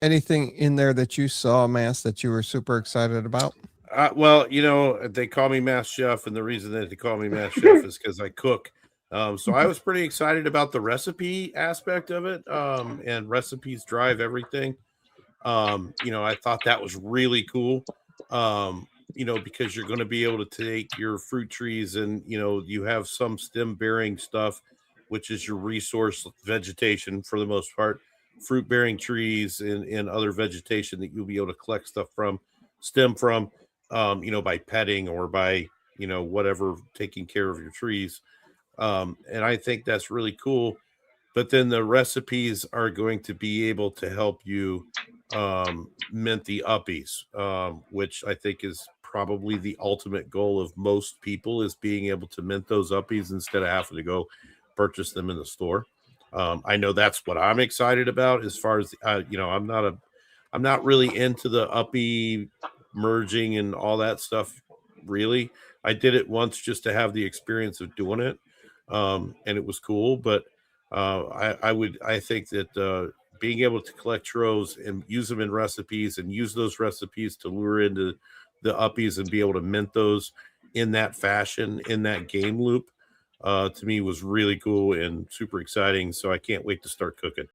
Anything in there that you saw, Mass, that you were super excited about? Well, they call me Mass Chef, and the reason that they call me Mass Chef is because I cook. So I was pretty excited about the recipe aspect of it, and recipes drive everything. I thought that was really cool. Because you're going to be able to take your fruit trees and you have some stem bearing stuff, which is your resource vegetation for the most part, fruit bearing trees and other vegetation that you'll be able to collect stuff from, stem from, by petting or by, whatever, taking care of your trees. And I think that's really cool. But then the recipes are going to be able to help you mint the uppies, which I think is probably the ultimate goal of most people, is being able to mint those uppies instead of having to go purchase them in the store. I know that's what I'm excited about. As far as I'm not really into the uppie merging and all that stuff. Really, I did it once just to have the experience of doing it, and it was cool. But I think that being able to collect churros and use them in recipes and use those recipes to lure into the uppies and be able to mint those in that fashion, in that game loop, to me was really cool and super exciting. So I can't wait to start cooking.